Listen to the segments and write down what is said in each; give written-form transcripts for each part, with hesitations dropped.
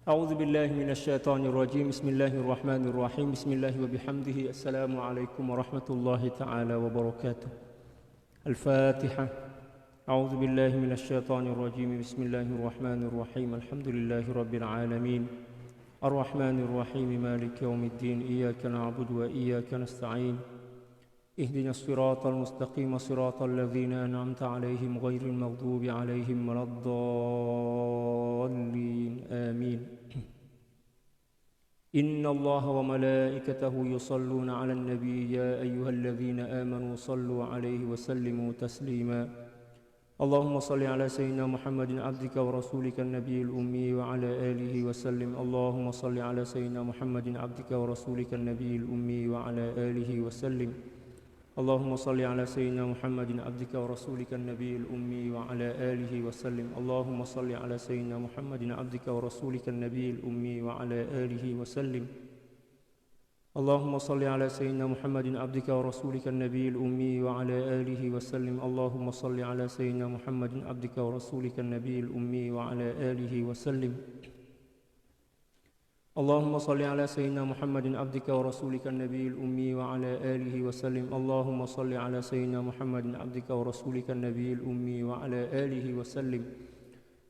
أعوذ بالله من الشيطان الرجيم. بسم الله الرحمن الرحيم. بسم الله وبحمده. السلام عليكم ورحمة الله تعالى وبركاته. الفاتحة. أعوذ بالله من الشيطان الرجيم. بسم الله الرحمن الرحيم. الحمد لله رب العالمين الرحمن الرحيم مالك يوم الدين. إياك نعبد وإياك نستعين. اهدنا الصراط المستقيم صراط الذين أنعمت عليهم غير المغضوب عليهم ولا الضالين. آمين. إن الله وملائكته يصلون على النبي يا أيها الذين آمنوا صلوا عليه وسلموا تسليما. اللهم صل على سيدنا محمد عبدك ورسولك النبي الأمي وعلى آله وسلم. اللهم صل على سيدنا محمد عبدك ورسولك النبي الأمي وعلى آله وسلم. اللهم صل على سيدنا محمد عبدك ورسولك النبي الأمي وعلى آله وسلم. اللهم صل على سيدنا محمد عبدك ورسولك النبي الأمي وعلى آله وسلم. اللهم صل على سيدنا محمد عبدك ورسولك النبي الأمي وعلى آله وسلم. اللهم صل على سيدنا محمد عبدك ورسولك النبي الأمي وعلى آله وسلم. اللهم صل على سيدنا محمد عبدك ورسولك النبي الأمي وعلى آله وسلم. اللهم صل على سيدنا محمد عبدك ورسولك النبي الأمي وعلى آله وسلم.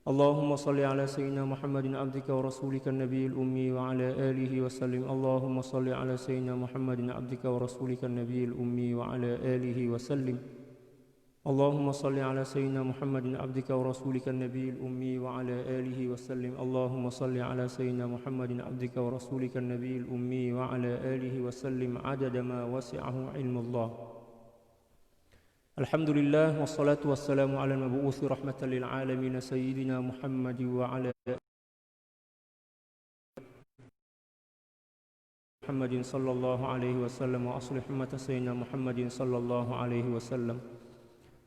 اللهم صل على سيدنا محمد عبدك ورسولك النبي الأمي وعلى آله وسلم. اللهم صل على سيدنا محمد عبدك ورسولك النبي الأمي وعلى آله وسلم. اللهم صل على سيدنا محمد عبدك ورسولك النبي الأمي وعلى آله وسلم. اللهم صل على سيدنا محمد عبدك ورسولك النبي الأمي وعلى آله وسلم عدد ما وسعه علم الله. الحمد لله والصلاة والسلام على المبعوث رحمة للعالمين سيدنا محمد وعلى محمد صلى الله عليه وسلم. وأصلح أمة سيدنا محمد صلى الله عليه وسلم.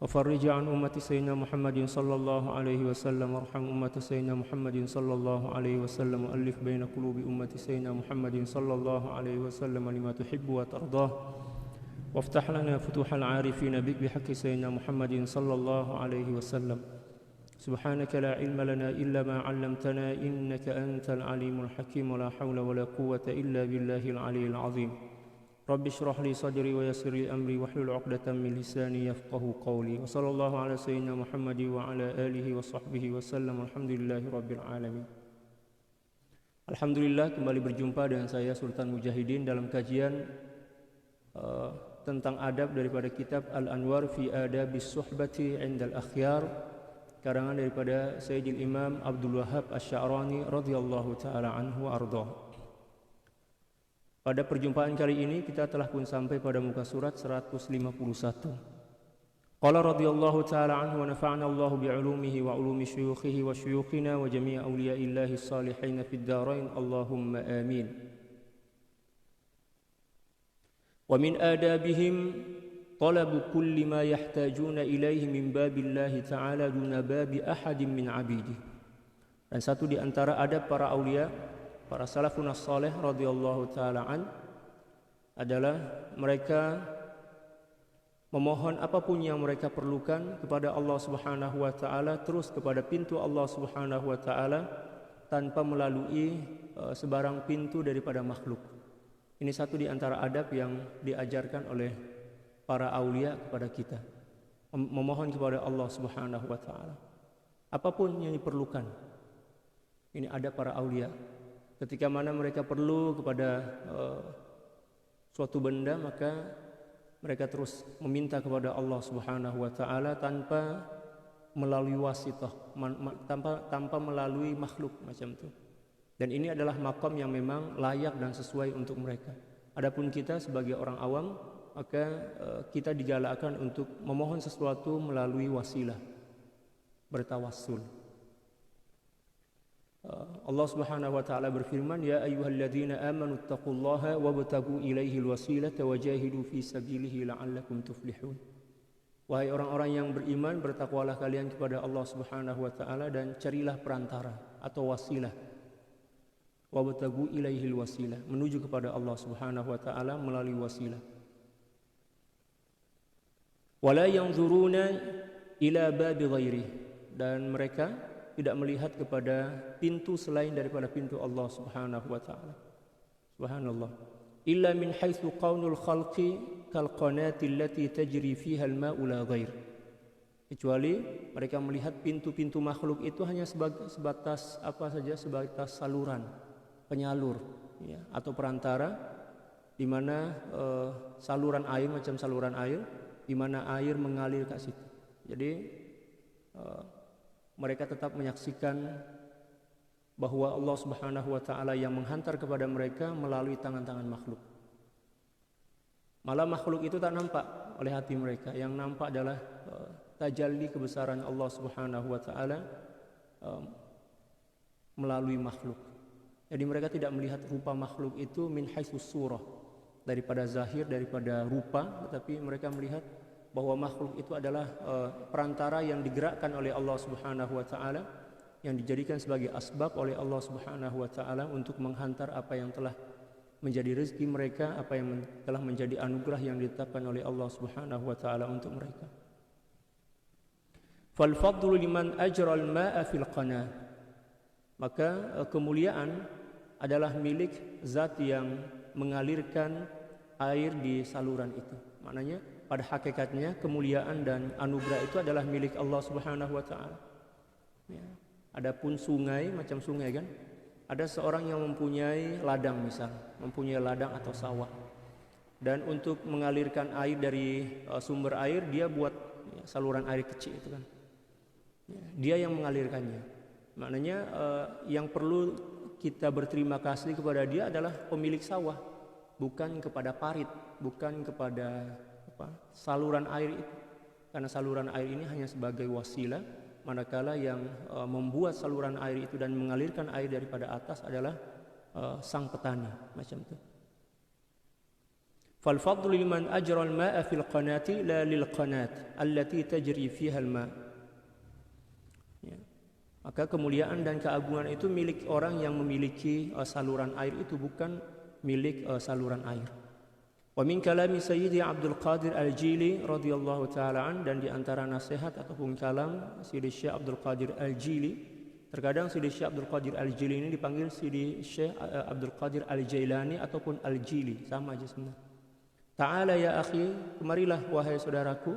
وفرج عن أمة سيدنا محمد صلى الله عليه وسلم. وارحم أمة سيدنا محمد صلى الله عليه وسلم. وألف بين قلوب أمة سيدنا محمد صلى الله عليه وسلم لما تحب وترضاه. وافتح لنا فتوح العارفين بك بحق سيدنا محمد صلى الله عليه وسلم. سبحانك لا علم لنا إلا ما علمتنا إنك أنت العليم الحكيم. ولا حول ولا قوة إلا بالله العلي العظيم. رب اشرح لي صدري ويسر لي أمري واحلل عقدة من لساني يفقهوا قولي. وصلى الله على سيدنا محمد وعلى آله وصحبه وسلم. الحمد لله رب العالمين. Alhamdulillah, kembali berjumpa dengan saya Sultan Mujahidin dalam kajian tentang adab daripada kitab Al-Anwar fi Adabis Suhbati 'Indal Akhyar, karangan daripada Sayyidil Imam Abdul Wahhab Asy-Sya'rani radhiyallahu taala anhu wa ardhah. Pada perjumpaan kali ini kita telah pun sampai pada muka surat 151. Qala radhiyallahu taala anhu wa nafa'ana Allahu bi'ulumihi wa ulumi syuyukhihi wa syuyukhina wa jami' awliya'illahi salihin fid dharain. Allahumma amin. Wa min adabihim talabu kulli ma yahtajuna ilaihi min babillahi ta'ala duna babi ahadin min 'abidi. Dan satu di antara adab para aulia, para salafun as-salih radhiyallahu taala an adalah mereka memohon apapun yang mereka perlukan kepada Allah Subhanahu wa taala, terus kepada pintu Allah Subhanahu wa taala tanpa melalui sebarang pintu daripada makhluk. Ini satu di antara adab yang diajarkan oleh para aulia kepada kita, memohon kepada Allah Subhanahu wa taala apapun yang diperlukan. Ini adab para aulia. Ketika mana mereka perlu kepada suatu benda, maka mereka terus meminta kepada Allah Subhanahu wa taala tanpa melalui wasithah, tanpa melalui makhluk macam itu. Dan ini adalah maqam yang memang layak dan sesuai untuk mereka. Adapun kita sebagai orang awam, maka kita digalakkan untuk memohon sesuatu melalui wasilah, bertawassul. Allah Subhanahu wa taala berfirman, ya ayyuhalladzina amanu taqullaha wabtagu ilaihil wasilata wajahidu fi sabilihi la'allakum tuflihun. Wahai orang-orang yang beriman, bertakwalah kalian kepada Allah Subhanahu wa taala dan carilah perantara atau wasilah. Wabtagu ilaihil wasilah, menuju kepada Allah Subhanahu wa taala melalui wasilah. Wala yanzuruna ila babi ghairi, dan mereka tidak melihat kepada pintu selain daripada pintu Allah Subhanahu wa taala. Subhanallah. Illa min haitsu qaunul khalqi kal qanati allati tajri fiha al-ma'u la ghair. Kecuali mereka melihat pintu-pintu makhluk itu hanya sebatas apa saja, sebatas saluran, penyalur, ya, atau perantara di mana saluran air, macam saluran air di mana air mengalir ke situ. Jadi mereka tetap menyaksikan bahwa Allah Subhanahu wa taala yang menghantar kepada mereka melalui tangan-tangan makhluk. Malah makhluk itu tak nampak oleh hati mereka. Yang nampak adalah tajalli kebesaran Allah Subhanahu wa taala melalui makhluk. Jadi mereka tidak melihat rupa makhluk itu min haitsus surah, daripada zahir, daripada rupa, tetapi mereka melihat bahwa makhluk itu adalah perantara yang digerakkan oleh Allah Subhanahu wa taala, yang dijadikan sebagai asbab oleh Allah Subhanahu wa taala untuk menghantar apa yang telah menjadi rezeki mereka, apa yang telah menjadi anugerah yang ditetapkan oleh Allah Subhanahu wa taala untuk mereka. Fal fadlu liman ajral ma'a fil qanah. Maka kemuliaan adalah milik zat yang mengalirkan air di saluran itu. Maknanya pada hakikatnya kemuliaan dan anugerah itu adalah milik Allah Subhanahu wa taala. Ya. Adapun sungai, macam sungai kan, ada seorang yang mempunyai ladang misal, mempunyai ladang atau sawah, dan untuk mengalirkan air dari sumber air dia buat saluran air kecil itu kan, dia yang mengalirkannya. Maknanya yang perlu kita berterima kasih kepada dia adalah pemilik sawah, bukan kepada parit, bukan kepada saluran air itu, karena saluran air ini hanya sebagai wasilah, manakala yang membuat saluran air itu dan mengalirkan air daripada atas adalah sang petani, macam itu. Fal fadlu liman ajra al-ma'a fil qanati la lil qanat allati tajri fiha al-ma'. Ya. Maka kemuliaan dan keagungan itu milik orang yang memiliki saluran air itu, bukan milik saluran air. Wa min kalami Sayyidi Abdul Qadir Al-Jili radhiyallahu taala an, dan di antara nasihat ataupun kalam Sayyidi Syekh Abdul Qadir Al-Jili, terkadang Sayyidi Syekh Abdul Qadir Al-Jili ini dipanggil Sayyidi Syekh Abdul Qadir Al-Jailani ataupun Al-Jili, sama aja sebenarnya. Ta'ala ya akhi, kemarilah wahai saudaraku.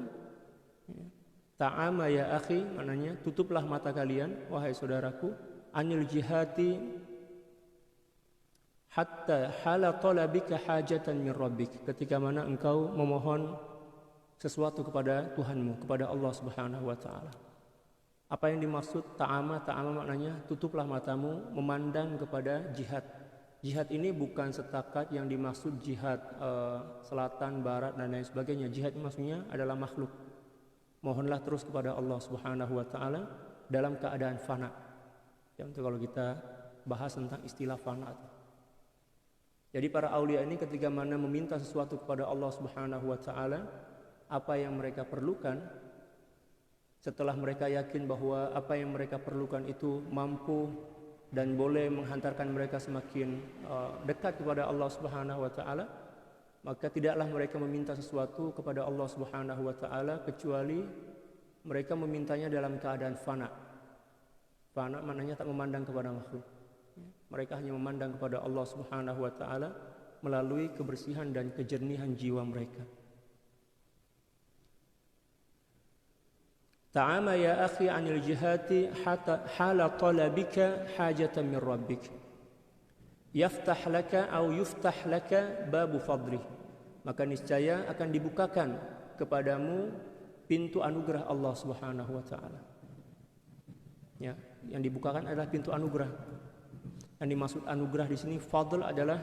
Ta'ama ya akhi, maknanya tutuplah mata kalian wahai saudaraku, anil jihati hatta hala talabika hajatan min rabbik, ketika mana engkau memohon sesuatu kepada Tuhanmu, kepada Allah Subhanahu wa taala. Apa yang dimaksud ta'ama? Ta'ama maknanya tutuplah matamu memandang kepada jihad. Jihad ini bukan setakat yang dimaksud jihad selatan, barat dan lain sebagainya. Jihad maksudnya adalah makhluk. Mohonlah terus kepada Allah Subhanahu wa taala dalam keadaan fana. Contoh kalau kita bahas tentang istilah fana. Jadi para aulia ini ketika mana meminta sesuatu kepada Allah Subhanahu wa taala, apa yang mereka perlukan, setelah mereka yakin bahwa apa yang mereka perlukan itu mampu dan boleh menghantarkan mereka semakin dekat kepada Allah Subhanahu wa taala, maka tidaklah mereka meminta sesuatu kepada Allah Subhanahu wa taala kecuali mereka memintanya dalam keadaan fana. Fana maknanya tak memandang kepada makhluk. Mereka hanya memandang kepada Allah Subhanahu wa taala melalui kebersihan dan kejernihan jiwa mereka. Ta'ama ya akhi anil jihati hatta hala talabika hajatan min rabbik. Yaftah laka atau yuftah laka babu fadlih. Maka niscaya akan dibukakan kepadamu pintu anugerah Allah Subhanahu wa taala. Ya, yang dibukakan adalah pintu anugerah. Yang dimaksud anugerah di sini fadl adalah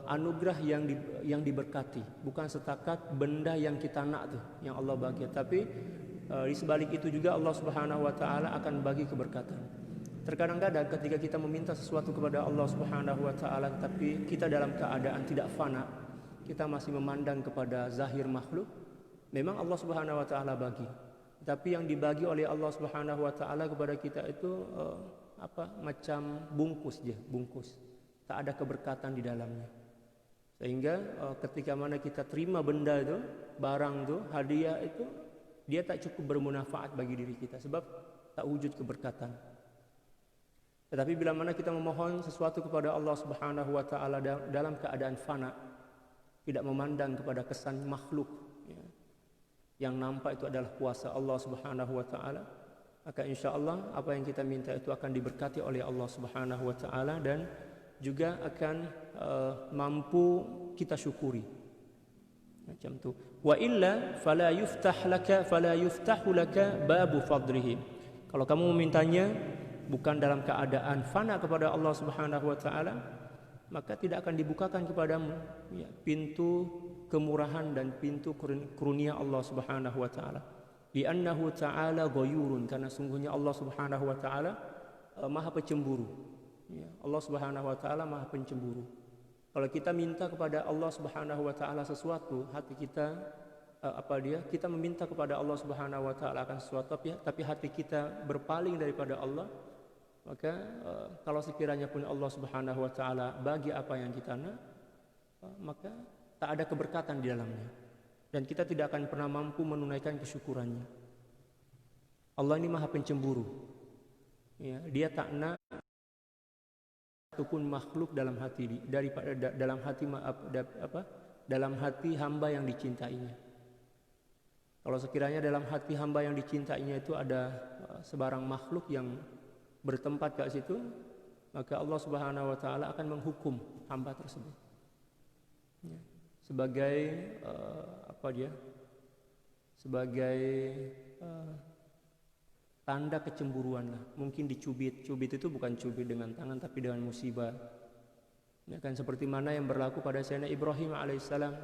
anugerah yang diberkati, bukan setakat benda yang kita nak tuh yang Allah bagi, tapi di sebalik itu juga Allah Subhanahu wa taala akan bagi keberkatan. Terkadang-kadang ketika kita meminta sesuatu kepada Allah Subhanahu wa taala tapi kita dalam keadaan tidak fana, kita masih memandang kepada zahir makhluk, memang Allah Subhanahu wa taala bagi. Tapi yang dibagi oleh Allah Subhanahu wa taala kepada kita itu macam bungkus je, bungkus. Tak ada keberkatan di dalamnya. Sehingga ketika mana kita terima benda itu, barang itu, hadiah itu, dia tak cukup bermanfaat bagi diri kita sebab tak wujud keberkatan. Tetapi bila mana kita memohon sesuatu kepada Allah Subhanahu wa taala dalam keadaan fana, tidak memandang kepada kesan makhluk, ya, yang nampak itu adalah kuasa Allah Subhanahu wa taala, maka insyaallah apa yang kita minta itu akan diberkati oleh Allah Subhanahu wa taala dan juga akan mampu kita syukuri. Macam tu. Wa illa fala yuftahu laka babu fadlihi. Kalau kamu memintanya bukan dalam keadaan fana kepada Allah Subhanahu wa taala, maka tidak akan dibukakan kepadamu, ya, pintu kemurahan dan pintu karunia Allah Subhanahu wa taala. Li'annahu ta'ala ghayurun, karena sungguhnya Allah Subhanahu wa taala Maha Pencemburu. Ya, Allah Subhanahu wa taala Maha Pencemburu. Kalau kita minta kepada Allah Subhanahu wa taala sesuatu, hati kita kita meminta kepada Allah Subhanahu wa taala akan sesuatu tapi hati kita berpaling daripada Allah, maka kalau sekiranya pun Allah Subhanahu wa taala bagi apa yang kita nak, maka tak ada keberkatan di dalamnya dan kita tidak akan pernah mampu menunaikan kesyukurannya. Allah ini Maha Pencemburu. Ya, dia tak nak ataupun makhluk dalam hati dalam hati hamba yang dicintainya. Kalau sekiranya dalam hati hamba yang dicintainya itu ada sebarang makhluk yang bertempat kat situ, maka Allah Subhanahu wa taala akan menghukum hamba tersebut. Ya. Sebagai sebagai tanda kecemburuan lah. Mungkin dicubit. Cubit itu bukan cubit dengan tangan tapi dengan musibah. Ya kan, seperti mana yang berlaku pada Sayyidina Ibrahim alaihissalam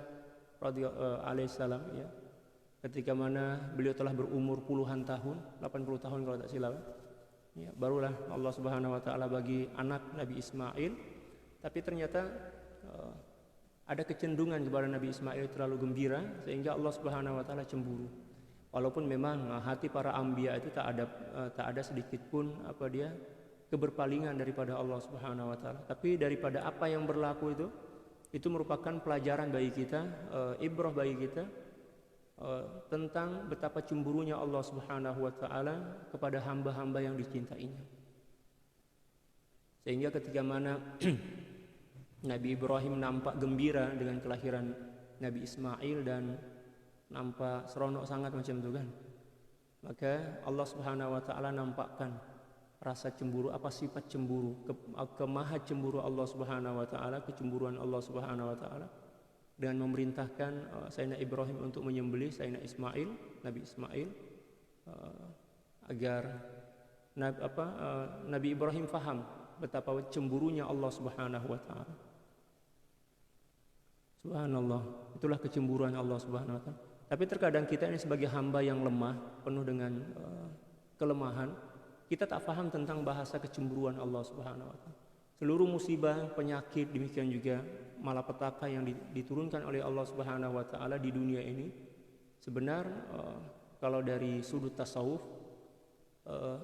ya. Ketika mana beliau telah berumur puluhan tahun, 80 tahun kalau tak silap. Ya, barulah Allah Subhanahu wa taala bagi anak Nabi Ismail, tapi ternyata ada kecenderungan kepada Nabi Ismail terlalu gembira sehingga Allah Subhanahu wa taala cemburu. Walaupun memang hati para anbiya itu tak ada sedikit pun keberpalingan daripada Allah Subhanahu wa taala. Tapi daripada apa yang berlaku itu merupakan pelajaran bagi kita, ibrah bagi kita tentang betapa cemburunya Allah Subhanahu wa taala kepada hamba-hamba yang dicintainya. Sehingga ketika mana Nabi Ibrahim nampak gembira dengan kelahiran Nabi Ismail dan nampak seronok sangat macam itu kan, maka Allah Subhanahu wa taala nampakkan rasa cemburu, sifat cemburu, kemaha cemburu Allah Subhanahu wa taala, kecemburuan Allah Subhanahu wa taala dengan memerintahkan Sayyidina Ibrahim untuk menyembelih Sayyidina Nabi Ismail, agar Nabi Ibrahim faham betapa cemburunya Allah Subhanahu wa taala. Subhanallah, itulah kecemburuan Allah Subhanahu wa taala. Tapi terkadang kita ini sebagai hamba yang lemah, penuh dengan kelemahan, kita tak faham tentang bahasa kecemburuan Allah Subhanahu wa taala. Seluruh musibah, penyakit, demikian juga malapetaka yang diturunkan oleh Allah Subhanahu wa taala di dunia ini, sebenar kalau dari sudut tasawuf,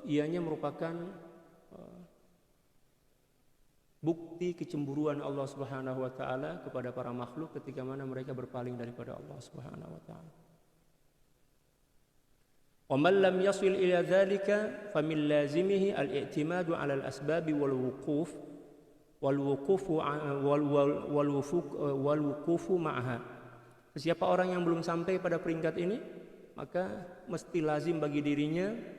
ianya merupakan bukti kecemburuan Allah Subhanahu wa taala kepada para makhluk ketika mana mereka berpaling daripada Allah Subhanahu wa taala. Wa man lam yasil ila dzalika famin lazimihi al-i'timadu 'ala al-asbab wal wuqufu ma'aha. Siapa orang yang belum sampai pada peringkat ini, maka mesti lazim bagi dirinya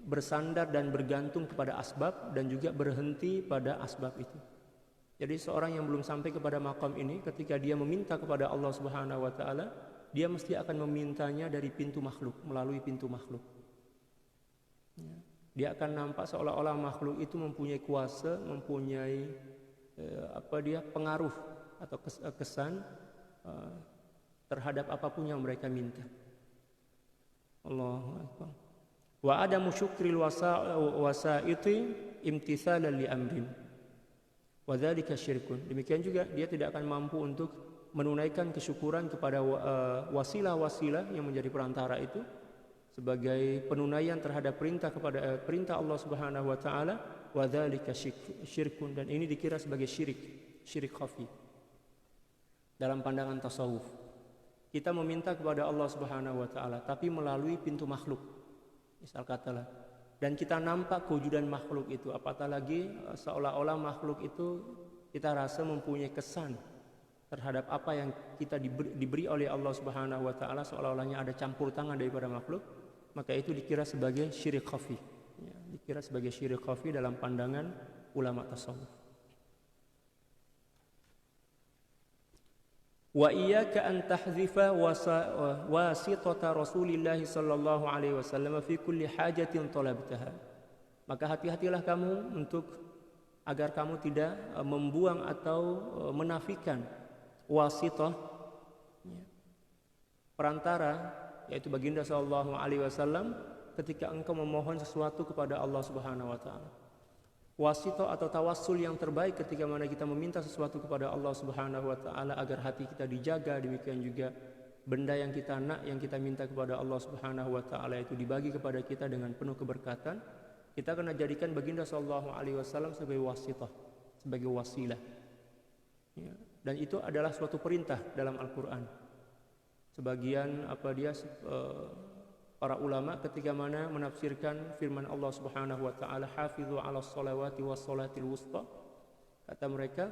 bersandar dan bergantung kepada asbab dan juga berhenti pada asbab itu. Jadi seorang yang belum sampai kepada maqam ini, ketika dia meminta kepada Allah Subhanahu wa taala, dia mesti akan memintanya dari pintu makhluk, melalui pintu makhluk. Dia akan nampak seolah-olah makhluk itu mempunyai kuasa, mempunyai pengaruh atau kesan terhadap apapun yang mereka minta. Allahu akbar. Wa adamu syukril wasaiti imtithalan li amrin wa dzalika syirkun. Demikian juga dia tidak akan mampu untuk menunaikan kesyukuran kepada wasilah-wasilah yang menjadi perantara itu sebagai penunaian terhadap perintah Allah Subhanahu wa taala, wa dzalika syirkun, dan ini dikira sebagai syirik khafi dalam pandangan tasawuf. kita meminta kepada Allah Subhanahu wa taala tapi melalui pintu makhluk. Misal katalah, dan kita nampak kewujudan makhluk itu, apatah lagi seolah-olah makhluk itu kita rasa mempunyai kesan terhadap apa yang kita diberi oleh Allah Subhanahu wa taala, seolah-olahnya ada campur tangan daripada makhluk, maka itu dikira sebagai syirik khafi. Ya, dikira sebagai syirik khafi dalam pandangan ulama tasawuf. Wa iyyaka an tahdzifa wasitata Rasulillah sallallahu alaihi wasallam fi kulli hajatin talabtaha. Maka hati-hatilah kamu agar kamu tidak membuang atau menafikan wasitah, perantara, yaitu baginda sallallahu alaihi wasallam ketika engkau memohon sesuatu kepada Allah Subhanahu wa taala. Wasitah atau tawassul yang terbaik ketika mana kita meminta sesuatu kepada Allah Subhanahu wa taala agar hati kita dijaga, demikian juga benda yang kita nak, yang kita minta kepada Allah Subhanahu wa taala itu dibagi kepada kita dengan penuh keberkatan. Kita akan jadikan baginda sallallahu alaihi wasallam sebagai wasitah, sebagai wasilah. Ya, dan itu adalah suatu perintah dalam Al-Qur'an. Sebagian para ulama ketika mana menafsirkan firman Allah Subhanahu wa taala, hafizu 'alas sholawati was sholatil wusta, kata mereka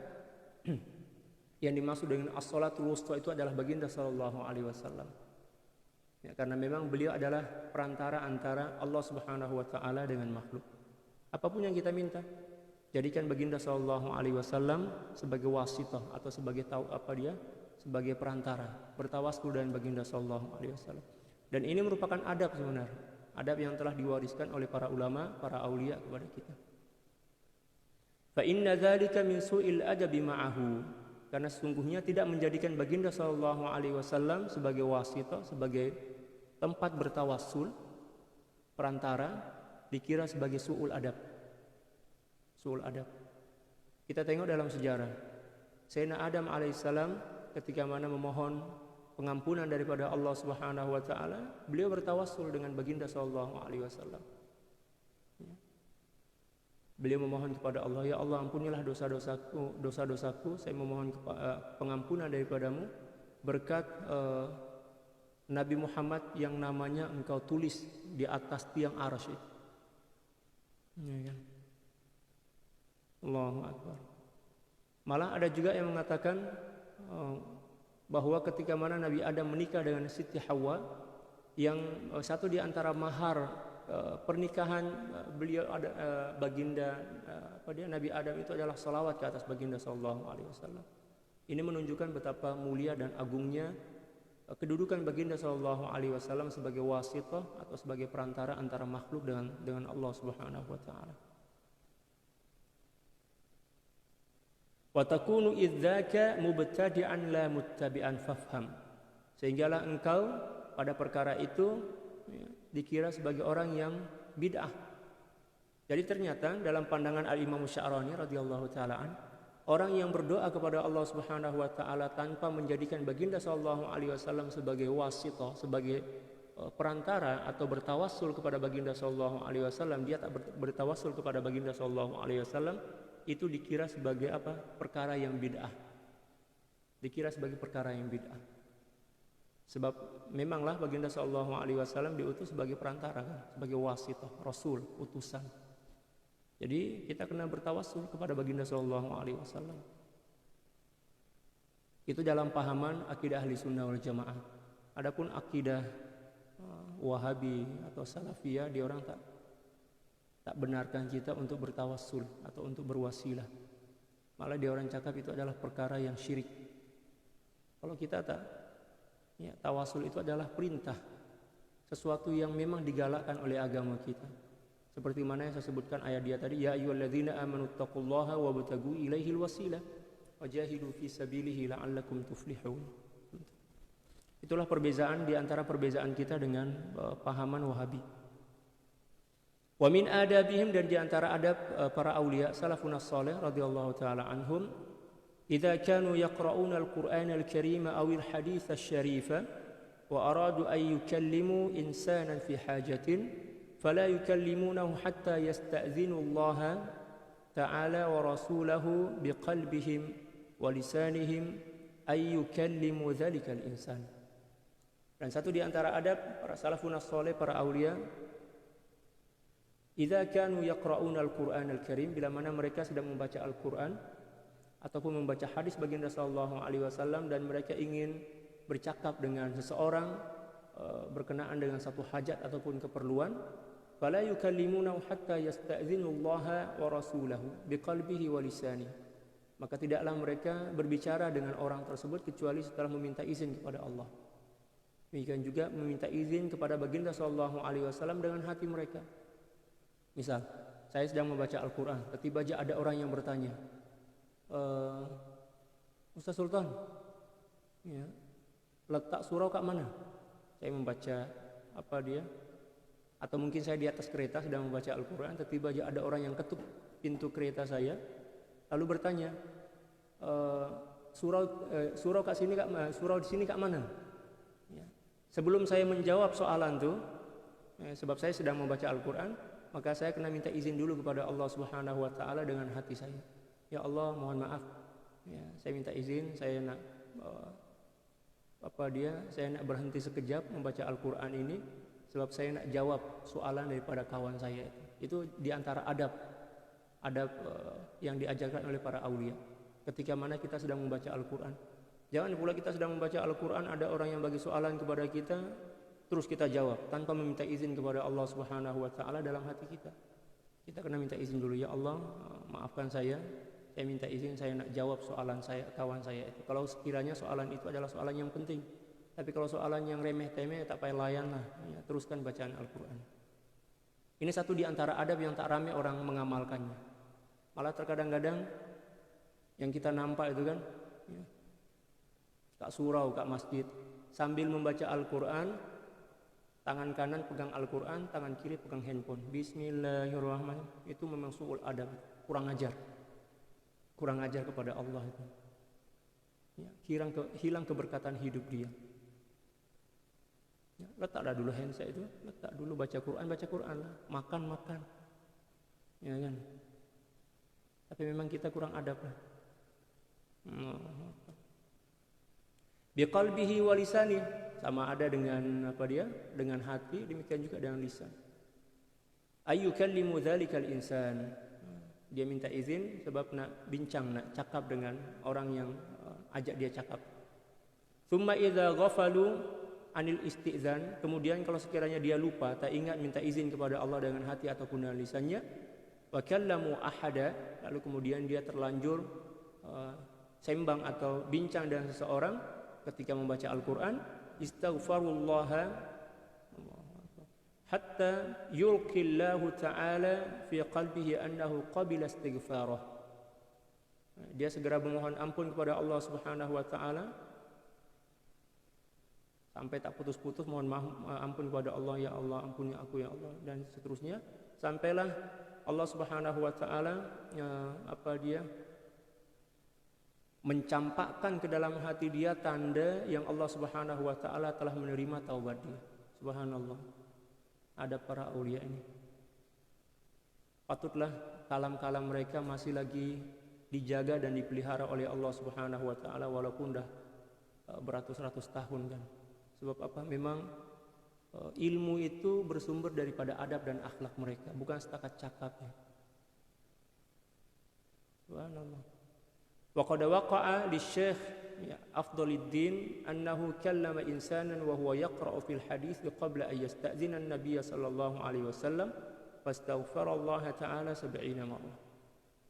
yang dimaksud dengan as-sholatul wusta itu adalah baginda sallallahu alaihi wasallam. Ya, karena memang beliau adalah perantara antara Allah Subhanahu wa taala dengan makhluk. Apapun yang kita minta, jadikan baginda sallallahu alaihi wasallam sebagai wasitah atau sebagai sebagai perantara, bertawassul dengan baginda sallallahu alaihi wasallam. Dan ini merupakan adab sebenarnya, adab yang telah diwariskan oleh para ulama, para aulia kepada kita. Fa inna dzalika min su'il adabi ma'ahu, karena sesungguhnya tidak menjadikan baginda sallallahu alaihi wasallam sebagai wasitah, sebagai tempat bertawassul, perantara, dikira sebagai su'ul adab. Su'ul adab. Kita tengok dalam sejarah, Sayyidina Adam alaihissalam ketika mana memohon pengampunan daripada Allah Subhanahu wa taala, beliau bertawassul dengan baginda sallallahu alaihi wasallam. Beliau memohon kepada Allah, ya Allah ampunilah dosa-dosaku, saya memohon pengampunan daripadamu berkat Nabi Muhammad yang namanya engkau tulis di atas tiang arsy. Ya kan? Allahu Akbar. Malah ada juga yang mengatakan bahwa ketika mana Nabi Adam menikah dengan Siti Hawa, yang satu di antara mahar pernikahan beliau ada baginda Nabi Adam itu adalah salawat ke atas baginda sallallahu alaihi wasallam. Ini menunjukkan betapa mulia dan agungnya kedudukan baginda sallallahu alaihi wasallam sebagai wasitah atau sebagai perantara antara makhluk dengan Allah Subhanahu wa taala. Wa takunu idzaka mubtadi'an la muttabi'an fafham, sehinggalah engkau pada perkara itu dikira sebagai orang yang bid'ah. Jadi ternyata dalam pandangan Al-Imam Sya'rani radhiyallahu taala orang yang berdoa kepada Allah Subhanahu wa taala tanpa menjadikan baginda sallallahu alaihi wasallam sebagai wasitah, sebagai perantara atau bertawassul kepada baginda sallallahu alaihi wasallam, dia tak bertawassul kepada baginda sallallahu alaihi wasallam, itu dikira sebagai perkara yang bid'ah. Dikira sebagai perkara yang bid'ah. Sebab memanglah baginda sallallahu alaihi wasallam diutus sebagai perantara kan, sebagai wasitah, rasul, utusan. Jadi kita kena bertawassul kepada baginda sallallahu alaihi wasallam. Itu dalam pahaman akidah ahli sunnah wal jamaah. Adapun akidah Wahabi atau Salafiyah, dia orang tak benarkan kita untuk bertawassul atau untuk berwasilah. Malah dia orang cakap itu adalah perkara yang syirik. Kalau kita tawassul itu adalah perintah, sesuatu yang memang digalakkan oleh agama kita. Seperti mana yang saya sebutkan ayat dia tadi, ya ayyuhalladzina amanu taqullaha wabtagu ilaihil wasilah wajahidu fi sabilihi la'allakum tuflihun. Itulah perbezaan di antara perbezaan kita dengan pahaman Wahabi. Wa min adabihim, dan di antara adab para aulia salafun as-salih radhiyallahu taala anhum, idza kanu yaqra'una al-Qur'ana al-Karima aw al-hadits asy-syarifa wa aradu an yukallimu insanan fi hajatin fala yukallimunahu hatta yasta'dhinu Allah ta'ala wa rasulahu biqalbihim wa lisanihim ay yukallimu dhalika al-insan. Dan satu di antara adab para salafun saleh, para aulia, idza kanu yaqra'una al-Qur'an al-Karim, bila mana mereka sedang membaca Al-Qur'an ataupun membaca hadis baginda sallallahu alaihi wasallam dan mereka ingin bercakap dengan seseorang berkenaan dengan satu hajat ataupun keperluan, fala yukallimuna hatta yasta'dhinullaha wa rasulahu biqalbihi wa lisanihi, maka tidaklah mereka berbicara dengan orang tersebut kecuali setelah meminta izin kepada Allah. Demikian juga meminta izin kepada baginda sallallahu alaihi wasallam dengan hati mereka. Misal, saya sedang membaca Al-Qur'an, tiba-tiba ada orang yang bertanya, Ustaz Sultan, ya, letak surau kat mana? Saya membaca apa dia? Atau mungkin saya di atas kereta sedang membaca Al-Quran, tiba-tiba ada orang yang ketuk pintu kereta saya, lalu bertanya, surau kat sini, surau di sini kat mana? Ya. Sebelum saya menjawab soalan itu, sebab saya sedang membaca Al-Quran, maka saya kena minta izin dulu kepada Allah Subhanahu Wa Taala dengan hati saya. Ya Allah, mohon maaf, ya, saya minta izin, saya nak saya nak berhenti sekejap membaca Al-Quran ini, sebab saya nak jawab soalan daripada kawan saya. Itu di antara adab yang diajarkan oleh para aulia ketika mana kita sedang membaca Al-Quran. Jangan pula kita sedang membaca Al-Quran, ada orang yang bagi soalan kepada kita, terus kita jawab tanpa meminta izin kepada Allah Subhanahu Wa Taala dalam hati kita. Kita kena minta izin dulu, ya Allah, maafkan saya minta izin, saya nak jawab soalan kawan saya itu. Kalau sekiranya soalan itu adalah soalan yang penting. Tapi kalau soalan yang remeh-temeh, tak payah layan lah, ya, teruskan bacaan Al-Quran. Ini satu di antara adab yang tak ramai orang mengamalkannya. Malah terkadang-kadang yang kita nampak itu kan, ya, kat surau, kat masjid, sambil membaca Al-Quran, tangan kanan pegang Al-Quran, tangan kiri pegang handphone. Bismillahirrahmanirrahim. Itu memang su'ul adab, kurang ajar kepada Allah itu. Ya, hilang keberkatan hidup dia. Ya, letaklah dulu handset itu, letak dulu baca Quran lah. Makan, ya kan. Tapi memang kita kurang adab lah. Biqalbihi wa lisani, sama ada dengan dengan hati, demikian juga dengan lisan. Ayyukallimu dzalikal insan, dia minta izin sebab nak bincang, nak cakap dengan orang yang ajak dia cakap. Thumma idza ghafalu anil istizan, kemudian kalau sekiranya dia lupa, tak ingat minta izin kepada Allah dengan hati ataupun dengan lisannya, wa kallamu ahada, lalu kemudian dia terlanjur sembang atau bincang dengan seseorang ketika membaca Al-Quran, istaghfarullaha hatta yulqillahu ta'ala fi qalbihi annahu qabila istighfarah. Dia segera memohon ampun kepada Allah Subhanahu wa taala sampai tak putus-putus mohon ampun kepada Allah, ya Allah ampuni aku ya Allah, dan seterusnya sampailah Allah Subhanahu wa taala mencampakkan ke dalam hati dia tanda yang Allah Subhanahu wa taala telah menerima taubat dia. Subhanallah. Ada para aulia ini, patutlah kalam-kalam mereka masih lagi dijaga dan dipelihara oleh Allah Subhanahu wa taala walaupun dah beratus-ratus tahun kan. Sebab apa? Memang ilmu itu bersumber daripada adab dan akhlak mereka, bukan setakat cakapnya. Subhanallah. Wa qad waqa'a lisyekh Afdaluddin annahu kallama insanan wa huwa yaqra'u fil hadits qabla an yasta'zina an-nabiy sallallahu alaihi wasallam fastaghfarallaha ta'ala 70 marrah.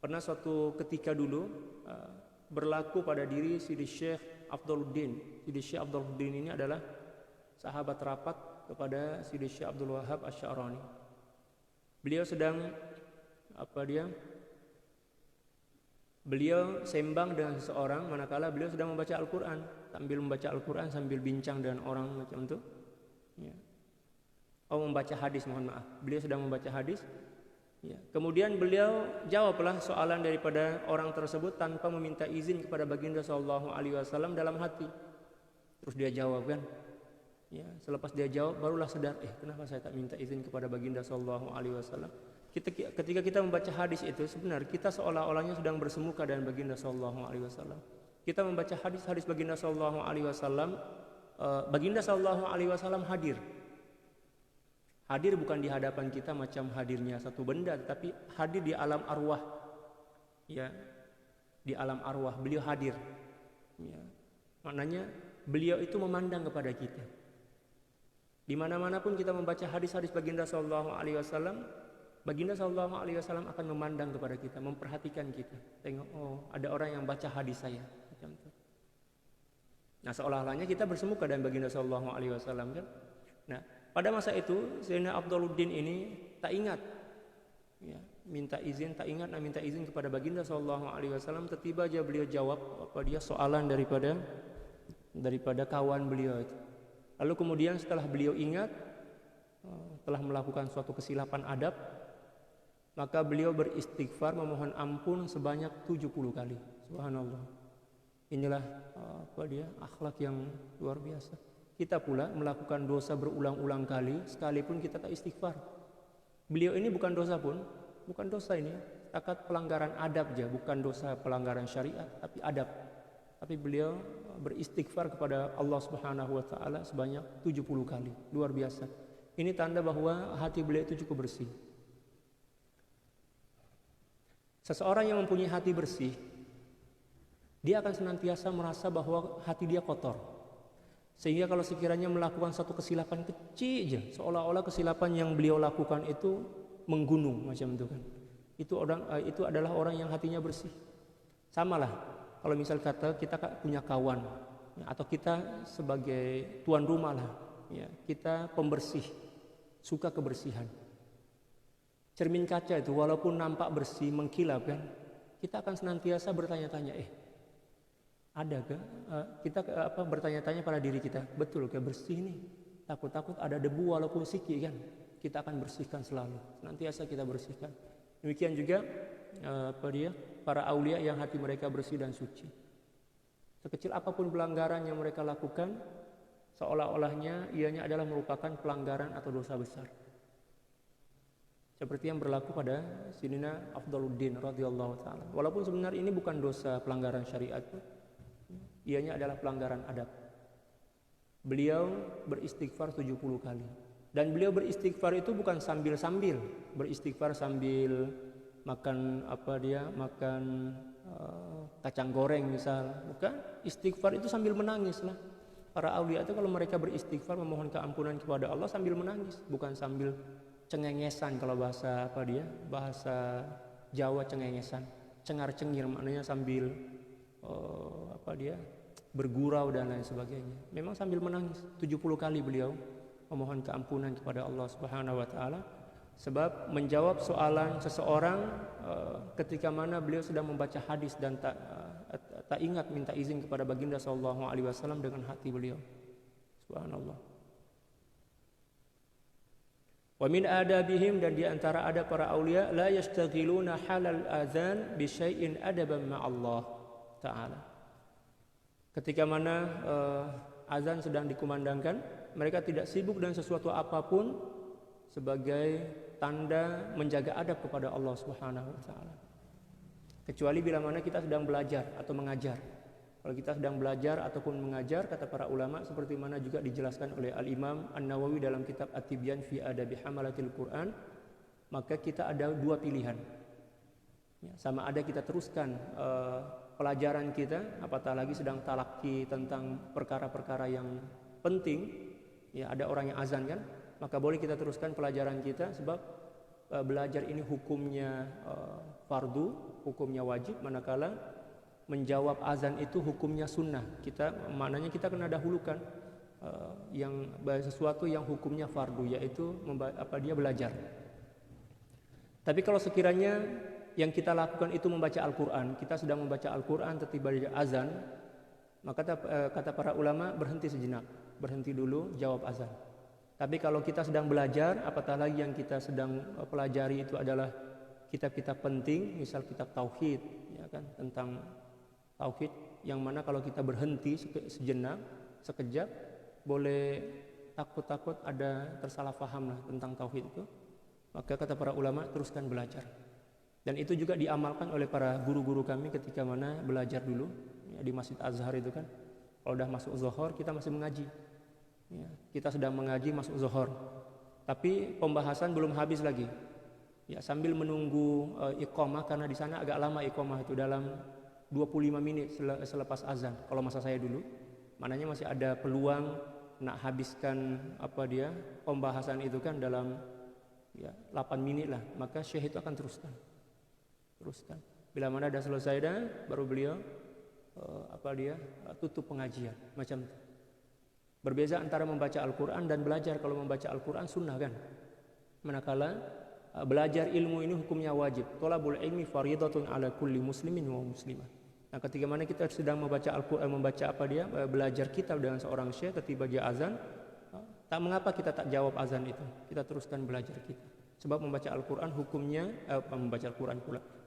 Pernah suatu ketika dulu berlaku pada diri Sidi Syekh Afdaluddin. Sidi Syekh Afdaluddin ini adalah sahabat rapat kepada Sidi Syekh Abdul Wahhab Asy-Sya'rani. Beliau sedang Beliau sembang dengan seseorang manakala beliau sedang membaca Al-Quran, sambil bincang dengan orang macam itu. Ya. Membaca hadis, mohon maaf. Beliau sedang membaca hadis. Ya. Kemudian beliau jawablah soalan daripada orang tersebut tanpa meminta izin kepada baginda sallallahu alaihi wasallam dalam hati. Terus dia jawab kan. Ya. Selepas dia jawab barulah sadar, kenapa saya tak minta izin kepada baginda sallallahu alaihi wasallam. Ketika kita membaca hadis itu sebenarnya kita seolah-olahnya sedang bersemuka dengan baginda sallallahu alaihi wasallam. Kita membaca hadis-hadis baginda sallallahu alaihi wasallam Baginda sallallahu alaihi wasallam hadir. Hadir bukan di hadapan kita macam hadirnya satu benda, tetapi hadir di alam arwah. Ya, di alam arwah beliau hadir. Ya. Maknanya beliau itu memandang kepada kita. Di mana-mana pun kita membaca hadis-hadis Baginda sallallahu alaihi wasallam, Baginda sallallahu alaihi wasallam akan memandang kepada kita, memperhatikan kita. Tengok, oh, ada orang yang baca hadis saya, macam itu. Nah, seolah-olahnya kita bersemuka dengan Baginda sallallahu alaihi wasallam kan. Nah, pada masa itu Sayyidina Abduluddin ini tak ingat, ya, minta izin kepada Baginda sallallahu alaihi wasallam. Tiba-tiba aja beliau jawab soalan daripada kawan beliau itu. Lalu kemudian setelah beliau ingat telah melakukan suatu kesilapan adab, maka beliau beristighfar memohon ampun sebanyak 70 kali. Subhanallah. Inilah akhlak yang luar biasa. Kita pula melakukan dosa berulang-ulang kali, sekalipun kita tak istighfar. Beliau ini bukan dosa ini, takat pelanggaran adab aja, bukan dosa pelanggaran syariat, tapi adab. Tapi beliau beristighfar kepada Allah Subhanahu wa taala sebanyak 70 kali. Luar biasa. Ini tanda bahwa hati beliau itu cukup bersih. Seseorang yang mempunyai hati bersih, dia akan senantiasa merasa bahwa hati dia kotor. Sehingga kalau sekiranya melakukan satu kesilapan kecil aja, seolah-olah kesilapan yang beliau lakukan itu menggunung macam itu kan. Itu adalah orang yang hatinya bersih. Samalah kalau misal kata kita punya kawan, ya, atau kita sebagai tuan rumah lah, ya, kita pembersih, suka kebersihan. Cermin kaca itu walaupun nampak bersih, mengkilap kan, kita akan senantiasa bertanya-tanya, ada ke? Kita bertanya-tanya pada diri kita, betul ke bersih nih? Takut-takut ada debu walaupun sikit kan? Kita akan bersihkan selalu, nantiasa kita bersihkan. Demikian juga para aulia yang hati mereka bersih dan suci. Sekecil apapun pelanggaran yang mereka lakukan, seolah-olahnya ianya adalah merupakan pelanggaran atau dosa besar. Seperti yang berlaku pada Sayyidina Abduluddin radhiyallahu taala. Walaupun sebenarnya ini bukan dosa pelanggaran syariat, ianya adalah pelanggaran adab. Beliau beristighfar 70 kali. Dan beliau beristighfar itu bukan sambil-sambil, beristighfar sambil makan kacang goreng misal, bukan. Istighfar itu sambil menangis lah. Para aulia itu kalau mereka beristighfar memohon keampunan kepada Allah sambil menangis, bukan sambil cengengesan. Kalau bahasa Jawa cengengesan, cengar-cengir, maknanya sambil bergurau dan lain sebagainya. Memang sambil menangis. 70 kali beliau memohon keampunan kepada Allah Subhanahu wa taala, sebab menjawab soalan seseorang ketika mana beliau sedang membaca hadis dan tak ingat minta izin kepada Baginda sallallahu alaihi wasallam dengan hati beliau. Subhanallah. Wa min adabihim, dan di antara adab para aulia, la yastaghiluna halal azan bi syai'in adaban ma Allah taala. Ketika mana azan sedang dikumandangkan, mereka tidak sibuk dengan sesuatu apapun sebagai tanda menjaga adab kepada Allah Subhanahu wa taala. Kecuali bila mana kita sedang belajar atau mengajar. Kalau kita sedang belajar ataupun mengajar, kata para ulama, seperti mana juga dijelaskan oleh Al-Imam An-Nawawi dalam kitab At-Tibyan fi Adabi Hamalatil Quran, maka kita ada dua pilihan. Ya, sama ada kita teruskan pelajaran kita, apatah lagi sedang talaki tentang perkara-perkara yang penting, ya ada orang yang azan kan, maka boleh kita teruskan pelajaran kita, sebab belajar ini hukumnya fardu, hukumnya wajib, manakala menjawab azan itu hukumnya sunnah. Maknanya kita kena dahulukan yang sesuatu yang hukumnya fardu, yaitu belajar. Tapi kalau sekiranya yang kita lakukan itu membaca Al-Quran, kita sedang membaca Al-Quran tiba-tiba azan, maka kata para ulama berhenti sejenak, berhenti dulu, jawab azan. Tapi kalau kita sedang belajar, apatah lagi yang kita sedang pelajari itu adalah kitab-kitab penting, misal kitab tauhid, ya kan, tentang tauhid, yang mana kalau kita berhenti sejenak, sekejap, boleh takut ada tersalah paham lah tentang tauhid itu, maka kata para ulama teruskan belajar. Dan itu juga diamalkan oleh para guru-guru kami ketika mana belajar dulu ya, di Masjid Azhar itu kan, kalau udah masuk zuhur kita masih mengaji. Ya, kita sedang mengaji masuk zuhur, tapi pembahasan belum habis lagi. Ya, sambil menunggu iqamah, karena di sana agak lama iqamah itu, dalam 25 menit selepas azan. Kalau masa saya dulu, maknanya masih ada peluang nak habiskan pembahasan itu kan dalam 8 menit lah, maka syekh itu akan teruskan. Bila mana dah selesai dah, baru beliau tutup pengajian macam itu. Berbeza antara membaca Al-Quran dan belajar. Kalau membaca Al-Quran sunnah kan, manakala belajar ilmu ini hukumnya wajib. Thalabul ilmi faridatun ala kulli muslimin wa muslimah. Nah, ketika mana kita sedang membaca Al-Quran, belajar kitab dengan seorang syekh, ketika dia azan, tak mengapa kita tak jawab azan itu, kita teruskan belajar kita. Sebab membaca Al-Quran hukumnya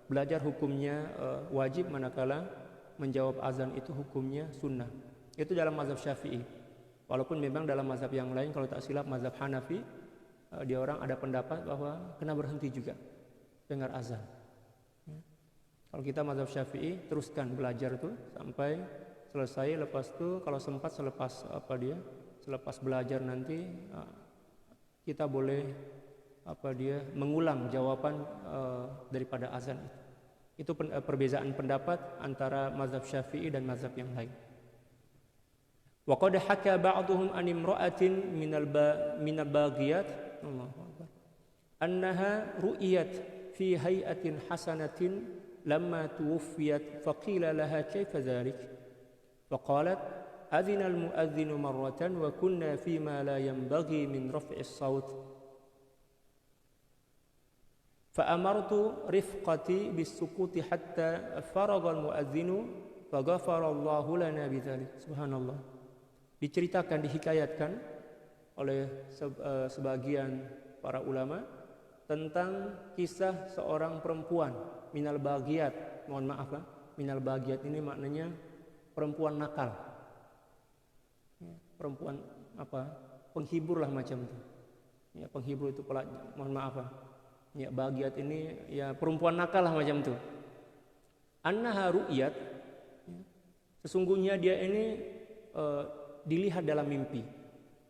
belajar hukumnya wajib, manakala menjawab azan itu hukumnya sunnah. Itu dalam mazhab Syafi'i. Walaupun memang dalam mazhab yang lain, kalau tak silap mazhab Hanafi, dia orang ada pendapat bahwa kena berhenti juga dengar azan. Kalau kita mazhab Syafi'i, teruskan belajar itu sampai selesai. Lepas itu kalau sempat selepas belajar nanti, kita boleh mengulang jawaban daripada azan itu. Itu perbezaan pendapat antara mazhab Syafi'i dan mazhab yang lain. Wa qad haka ba'dhum an imra'atin min al-baghiyat annaha ru'iyat fi hay'atin hasanatin lamma tuwfiyat faqila laha kayfa dhalik faqalat adhina al-mu'adhdhinu marratan wa kunna fi ma la yanbaghi min raf'i as-sawt fa amartu rifqati bis-sukuti hatta faragha al-mu'adhdhinu faghafara Allahu lana bidzalik. Subhanallah. Diceritakan, dihikayatkan oleh sebagian para ulama tentang kisah seorang perempuan minal baghiyat. Minal baghiyat ini maknanya perempuan nakal, perempuan penghibur lah macam itu. Ya, penghibur itu baghiyat ini ya perempuan nakal lah macam itu. Annaha ru'yat, sesungguhnya dia ini dilihat dalam mimpi.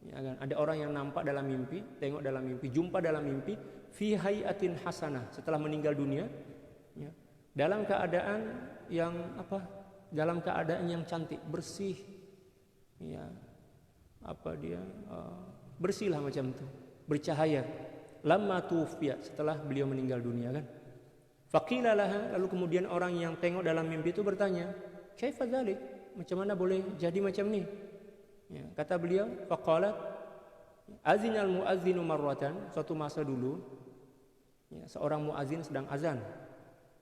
Ya kan? Ada orang yang nampak dalam mimpi, tengok dalam mimpi, jumpa dalam mimpi, fi hayatin hasanah, setelah meninggal dunia, ya, dalam keadaan yang cantik, bersih, ya, bersih lah macam itu, bercahaya. Lamma tufiya, setelah beliau meninggal dunia kan. Faqila laha, lalu kemudian orang yang tengok dalam mimpi itu bertanya, kaifa dzalik? Macam mana boleh jadi macam ni? Ya, kata beliau, faqalat azinal muadzinu marratan, suatu masa dulu, ya, seorang muadzin sedang azan.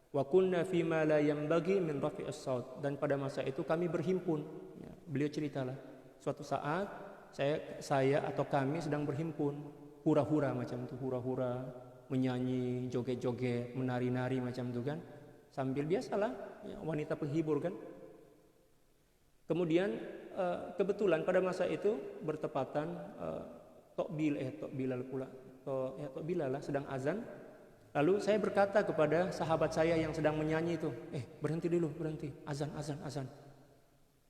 Wa kunna fi ma la yanbaghi min rafi'is saut, dan pada masa itu kami berhimpun. Ya, beliau ceritalah, suatu saat saya atau kami sedang berhimpun, hura-hura macam itu, hura-hura, menyanyi, joget-joget, menari-nari macam itu kan, sambil biasalah, ya, wanita penghibur kan. Kemudian kebetulan pada masa itu bertepatan Tokbilal sedang azan. Lalu saya berkata kepada sahabat saya yang sedang menyanyi itu, berhenti dulu, berhenti, azan.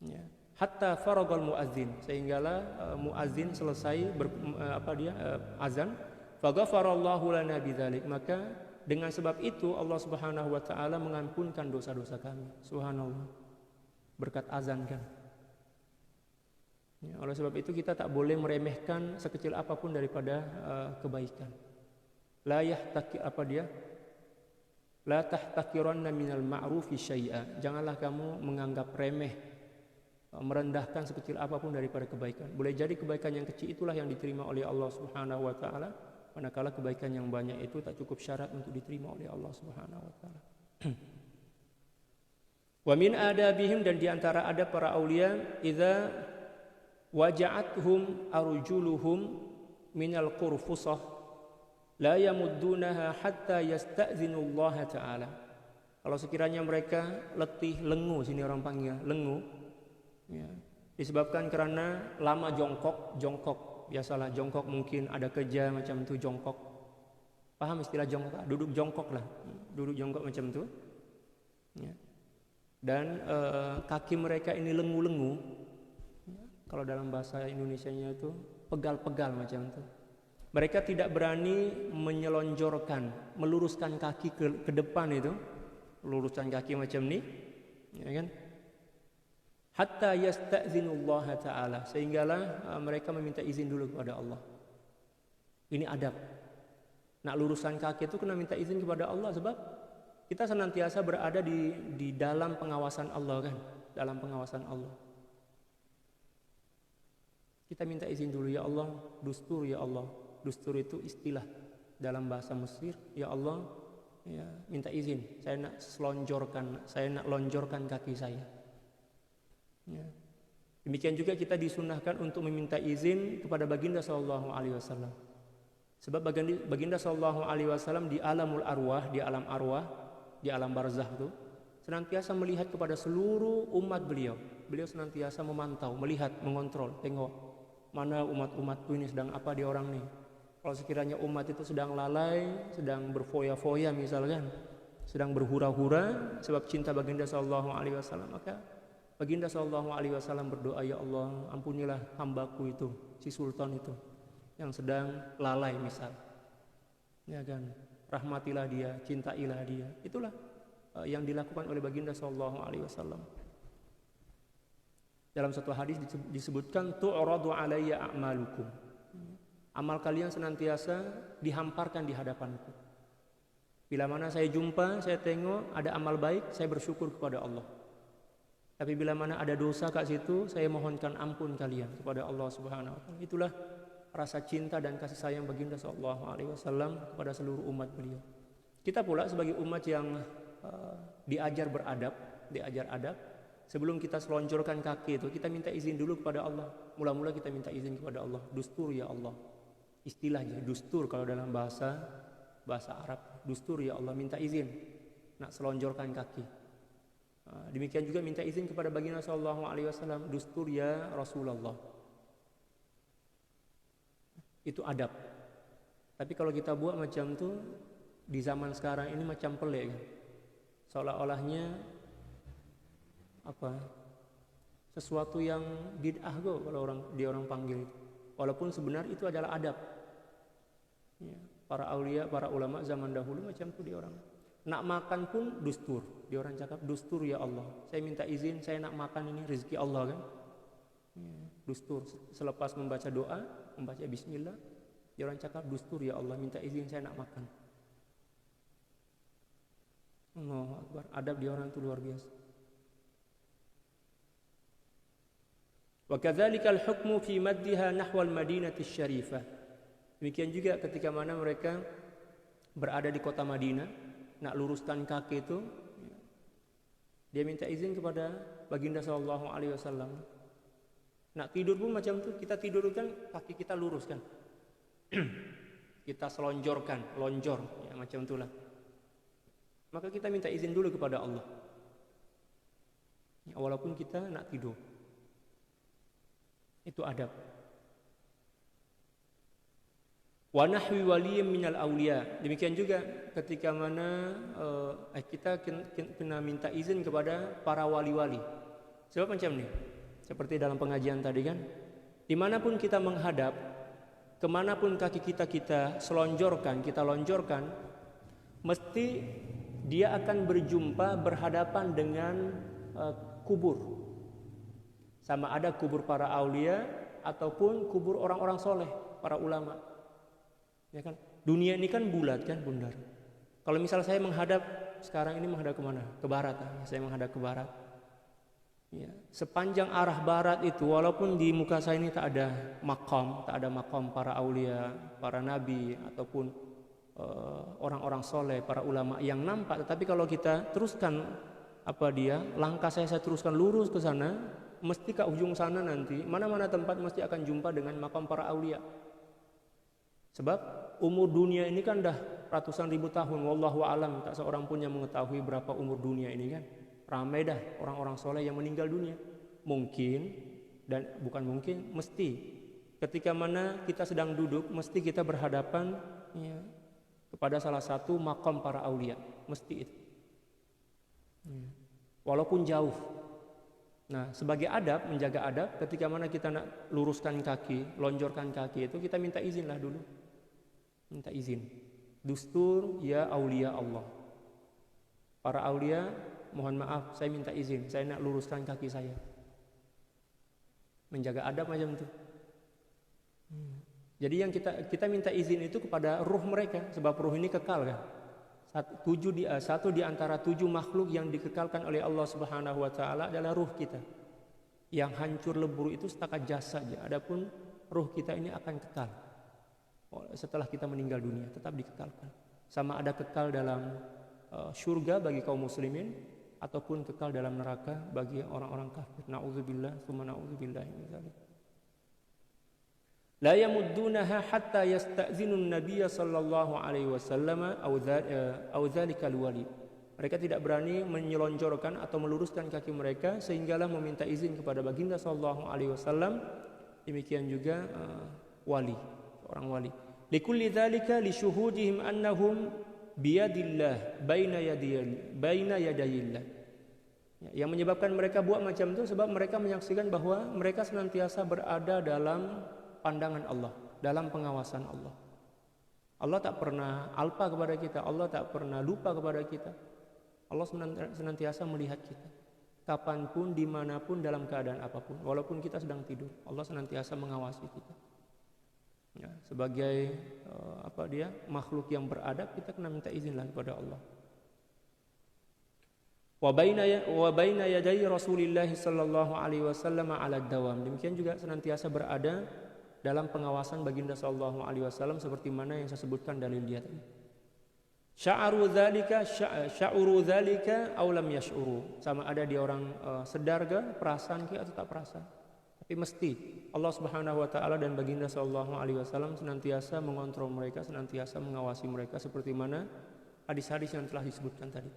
Ya. Hatta faragal muadzin, sehinggalah muadzin selesai azan. Faghfarallahu lana bidzalik, maka dengan sebab itu Allah Subhanahu wa taala mengampunkan dosa-dosa kami. Subhanallah. Berkat azan kan. Ya, oleh sebab itu kita tak boleh meremehkan sekecil apapun daripada kebaikan. La tahtakiranna minal ma'rufi syai'a. Janganlah kamu menganggap remeh, merendahkan sekecil apapun daripada kebaikan. Boleh jadi kebaikan yang kecil itulah yang diterima oleh Allah Subhanahu wa taala, manakala kebaikan yang banyak itu tak cukup syarat untuk diterima oleh Allah Subhanahu wa taala. Wa min adabihim, dan diantara adab para aulia, idza waja'athum arjuluhum minal qurfusah la yamuddunaha hatta yasta'zinu Allah ta'ala. Kalau sekiranya mereka letih, lengu, sini orang panggil lengu, ya, disebabkan karena lama jongkok, biasalah jongkok, mungkin ada kerja macam itu, jongkok. Paham istilah jongkok? Duduk jongkok lah, duduk jongkok macam itu, ya. Dan kaki mereka ini lengu-lengu. Kalau dalam bahasa Indonesianya itu pegal-pegal macam itu. Mereka tidak berani menyelonjorkan, meluruskan kaki ke depan itu, luruskan kaki macam ni, ya kan? Hatta yasta'zinullah ta'ala, sehinggalah mereka meminta izin dulu kepada Allah. Ini adab. Nak luruskan kaki itu kena minta izin kepada Allah, sebab kita senantiasa berada di dalam pengawasan Allah kan, dalam pengawasan Allah. Kita minta izin dulu, ya Allah, dustur ya Allah. Dustur itu istilah dalam bahasa Mesir. Ya Allah, ya, minta izin. Saya nak lonjorkan kaki saya. Ya. Demikian juga kita disunahkan untuk meminta izin kepada baginda sallallahu alaihi wasallam. Sebab baginda sallallahu alaihi wasallam di alamul arwah, di alam arwah, di alam barzah itu senantiasa melihat kepada seluruh umat beliau. Beliau senantiasa memantau, melihat, mengontrol, tengok mana umat-umatku ini sedang apa dia orang nih. Kalau sekiranya umat itu sedang lalai, sedang berfoya-foya misalkan, sedang berhura-hura sebab cinta baginda sallallahu alaihi wasallam, maka baginda sallallahu alaihi wasallam berdoa, ya Allah, ampunilah hambaku itu, si sultan itu yang sedang lalai misal. Ya kan? Rahmatilah dia, cintailah dia. Itulah yang dilakukan oleh baginda sallallahu alaihi wasallam. Dalam satu hadis disebutkan tu'radu alayya a'malukum. Amal kalian senantiasa dihamparkan di hadapanku. Bila mana saya jumpa, saya tengok ada amal baik, saya bersyukur kepada Allah. Tapi bila mana ada dosa kat situ, saya mohonkan ampun kalian kepada Allah Subhanahu wa taala. Itulah rasa cinta dan kasih sayang baginda sallallahu alaihi wasallam kepada seluruh umat beliau. Kita pula sebagai umat yang diajar beradab, diajar adab, sebelum kita selonjorkan kaki itu, kita minta izin dulu kepada Allah. Mula-mula kita minta izin kepada Allah. Dustur ya Allah. Istilahnya dustur kalau dalam bahasa Arab. Dustur ya Allah, minta izin nak selonjorkan kaki. Demikian juga minta izin kepada baginda sallallahu alaihi wasallam. Dustur ya Rasulullah. Itu adab. Tapi kalau kita buat macam tu di zaman sekarang ini macam pelik kan. Seolah-olahnya apa? Sesuatu yang bid'ah kok kalau orang panggil itu. Walaupun sebenarnya itu adalah adab. Ya, para aulia, para ulama zaman dahulu macam tu dia orang. Nak makan pun dustur. Dia orang cakap dustur ya Allah. Saya minta izin, saya nak makan ini rezeki Allah kan. Ya, dustur. Selepas membaca doa, membaca bismillah, dia orang cakap dustur ya Allah, minta izin saya nak makan. Allahu Akbar. Adab dia orang itu luar biasa. Wa kadzalikal hukmu fi maddiha nahwal madinati syarifah. Demikian juga ketika mana mereka berada di kota Madinah, nak luruskan kaki itu, dia minta izin kepada baginda sallallahu alaihi wasallam. Nak tidur pun macam tu, kita tidur kan kaki kita lurus kan. Kita selonjorkan, lonjor ya, macam itulah. Maka kita minta izin dulu kepada Allah. Ya, walaupun kita nak tidur. Itu adab. Wa nahwi waliyyin minal awliya. Demikian juga ketika mana kita kena minta izin kepada para wali-wali. Sebab macam ni, seperti dalam pengajian tadi kan, dimanapun kita menghadap, kemanapun kaki kita selonjorkan, kita lonjorkan, mesti dia akan berjumpa berhadapan dengan kubur. Sama ada kubur para aulia ataupun kubur orang-orang soleh, para ulama. Ya kan? Dunia ini kan bulat kan, bundar. Kalau misal saya menghadap sekarang ini menghadap ke mana? Ke barat. Saya menghadap ke barat. Ya, sepanjang arah barat itu, walaupun di muka saya ini tak ada makam para aulia, para nabi ataupun orang-orang soleh, para ulama yang nampak. Tetapi kalau kita teruskan langkah saya teruskan lurus ke sana, mesti ke ujung sana nanti, mana-mana tempat mesti akan jumpa dengan makam para aulia. Sebab umur dunia ini kan dah ratusan ribu tahun, wallahu alam, tak seorang pun yang mengetahui berapa umur dunia ini kan. Ramai dah orang-orang soleh yang meninggal dunia. Mungkin dan bukan mungkin, mesti ketika mana kita sedang duduk, mesti kita berhadapan ya, kepada salah satu makam para aulia, mesti itu. Walaupun jauh, Nah, sebagai adab, menjaga adab, ketika mana kita nak luruskan kaki, lonjorkan kaki itu kita minta izin lah dulu. Minta izin. Dustur ya aulia Allah. Para aulia, mohon maaf, saya minta izin, saya nak luruskan kaki saya. Menjaga adab macam itu. Jadi yang kita minta izin itu kepada ruh mereka, sebab ruh ini kekal kan. Satu di antara 7 makhluk yang dikekalkan oleh Allah Subhanahu wa taala adalah ruh kita. Yang hancur lebur itu setakat jasad saja. Adapun ruh kita ini akan kekal. Setelah kita meninggal dunia tetap dikekalkan. Sama ada kekal dalam surga bagi kaum muslimin ataupun kekal dalam neraka bagi orang-orang kafir. Nauzubillah, tsumma nauzubillah min dzalik. La yamuddunaha hatta yasta'zinu an-nabiy sallallahu alaihi wasallam aw dzalikal wali. Mereka tidak berani menyelonjorkan atau meluruskan kaki mereka sehinggalah meminta izin kepada baginda sallallahu alaihi wasallam. Demikian juga wali, orang wali. Likulli dzalika li syuhudihim annahum biyadillah baina yadayillah. Yang menyebabkan mereka buat macam itu sebab mereka menyaksikan bahwa mereka senantiasa berada dalam pandangan Allah, dalam pengawasan Allah. Allah tak pernah alpa kepada kita, Allah tak pernah lupa kepada kita. Allah senantiasa melihat kita, kapanpun, dimanapun, dalam keadaan apapun. Walaupun kita sedang tidur, Allah senantiasa mengawasi kita. Ya, sebagai makhluk yang beradab, kita kena minta izinlah kepada Allah. Wa baina yaday Rasulillah sallallahu alaihi wasallam ala dawam. Demikian juga senantiasa berada dalam pengawasan baginda sallallahu alaihi wasallam seperti mana yang saya sebutkan dalil dia tadi. Sya'uru dzalika aw lam yash'uru. Sama ada dia orang sedar ke, perasaan ke atau tak perasaan. Tapi mesti Allah Subhanahu wa taala dan baginda sallallahu alaihi wasallam senantiasa mengontrol mereka, senantiasa mengawasi mereka seperti mana hadis-hadis yang telah disebutkan tadi.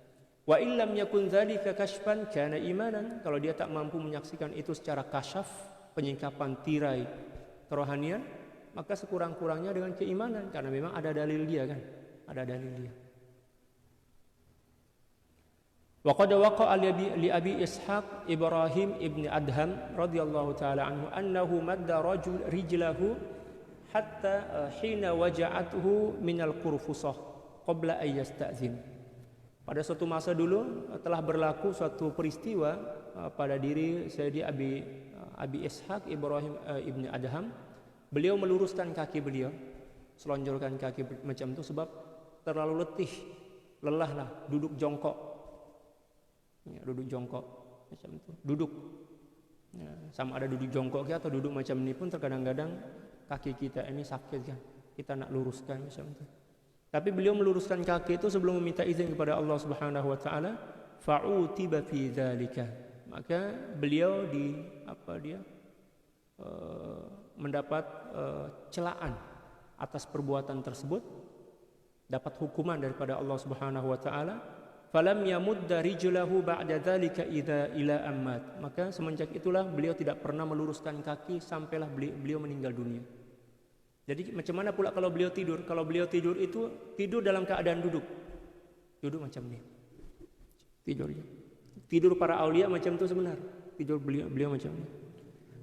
Wa illam yakun dzalika kashfan kana imanan. Kalau dia tak mampu menyaksikan itu secara kasyaf, penyingkapan tirai kerohanian, maka sekurang-kurangnya dengan keimanan, karena memang ada dalil dia kan, ada dalil dia. Wa qad waqa'a li Abi Ishaq Ibrahim ibn Adham radhiyallahu taala anhu annahu madda rijlahu hatta hina waja'athu min al-qurfusah qabla ay yasta'zin. Pada suatu masa dulu telah berlaku suatu peristiwa pada diri Sayyidi Abi Ishaq Ibrahim ibn Adham. Beliau meluruskan kaki beliau, selonjorkan kaki macam itu sebab terlalu letih, lelah lah, duduk jongkok. Ya, duduk jongkok macam itu, duduk. Ya, sama ada duduk jongkok atau duduk macam ini pun terkadang-kadang kaki kita ini sakit kan, kita nak luruskan macam itu. Tapi beliau meluruskan kaki itu sebelum meminta izin kepada Allah Subhanahu wa taala, fa'utiba fi dzalika. Maka beliau mendapat celaan atas perbuatan tersebut, dapat hukuman daripada Allah Subhanahu wa taala. Falam yamudda rijlahu ba'da dzalika ila ammat. Maka semenjak itulah beliau tidak pernah meluruskan kaki sampailah beliau meninggal dunia. Jadi macam mana pula kalau beliau tidur? Kalau beliau tidur itu tidur dalam keadaan duduk. Duduk macam ini. Tidurnya. Tidur para aulia macam itu sebenarnya. Tidur beliau macam ini.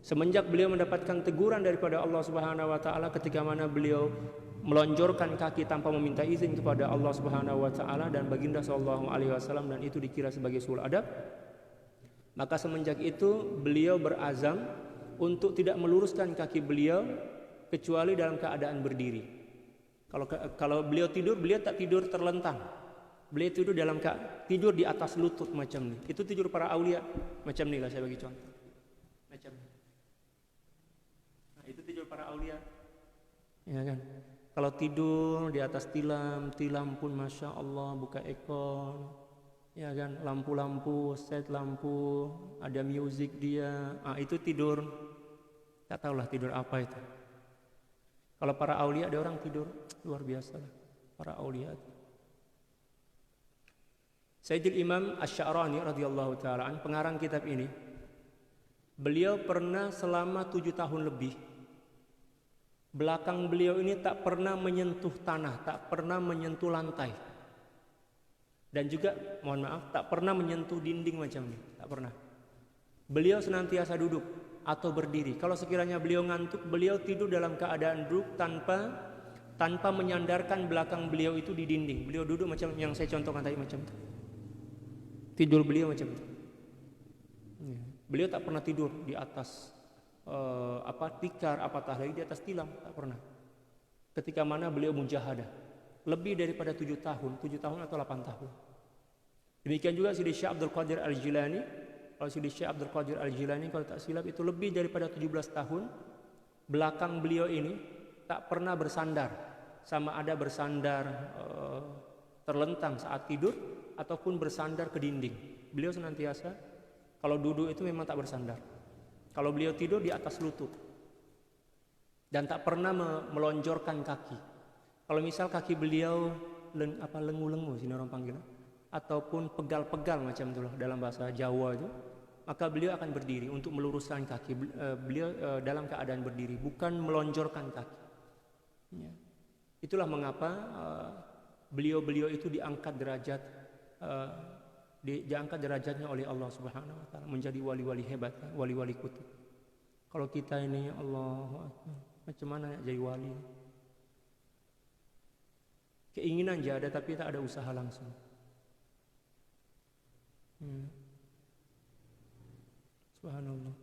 Semenjak beliau mendapatkan teguran daripada Allah Subhanahu wa taala ketika mana beliau melonjorkan kaki tanpa meminta izin kepada Allah Subhanahu wa taala dan baginda sallallahu alaihi wasallam, dan itu dikira sebagai sul adab, maka semenjak itu beliau berazam untuk tidak meluruskan kaki beliau kecuali dalam keadaan berdiri. Kalau beliau tidur, beliau tak tidur terlentang. Beliau tidur tidur di atas lutut macam ni. Itu tidur para aulia macam ni lah, saya bagi contoh. Macam ni. Nah, itu tidur para aulia. Ya kan? Kalau tidur di atas tilam pun masya Allah buka ekor. Ya kan? Lampu-lampu, set lampu, ada music dia. Itu tidur. Tak tahulah tidur apa itu. Kalau para aulia ada orang tidur luar biasa lah. Para aulia. Sayyidil Imam Asy-Sya'rani radhiyallahu taala an, pengarang kitab ini, beliau pernah selama 7 tahun lebih belakang beliau ini tak pernah menyentuh tanah, tak pernah menyentuh lantai. Dan juga mohon maaf, tak pernah menyentuh dinding macam ini, tak pernah. Beliau senantiasa duduk atau berdiri. Kalau sekiranya beliau ngantuk, beliau tidur dalam keadaan duduk tanpa menyandarkan belakang beliau itu di dinding. Beliau duduk macam yang saya contohkan tadi, macam itu. Tidur beliau macam itu. Beliau tak pernah tidur di atas tikar, apatah lagi di atas tilam, tak pernah. Ketika mana beliau mujahadah lebih daripada 7 tahun atau 8 tahun. Demikian juga Sidi Syekh Abdul Qadir Al-Jilani. Kalau Sidi Syekh Abdul Qadir Al-Jilani kalau tak silap itu lebih daripada 17 tahun belakang beliau ini tak pernah bersandar, sama ada bersandar terlentang saat tidur ataupun bersandar ke dinding. Beliau senantiasa kalau duduk itu memang tak bersandar. Kalau beliau tidur di atas lutut dan tak pernah melonjorkan kaki. Kalau misal kaki beliau lengu-lengu sini orang panggil, ataupun pegal-pegal macam itulah dalam bahasa Jawa itu, maka beliau akan berdiri untuk meluruskan kaki. Beliau dalam keadaan berdiri, bukan melonjorkan kaki. Ya. Itulah mengapa beliau-beliau itu diangkat derajatnya oleh Allah Subhanahu wa taala menjadi wali-wali hebat, wali-wali kutub. Kalau kita ini Allah, macam mana jadi wali? Keinginan aja ada tapi tak ada usaha langsung. Subhanallah.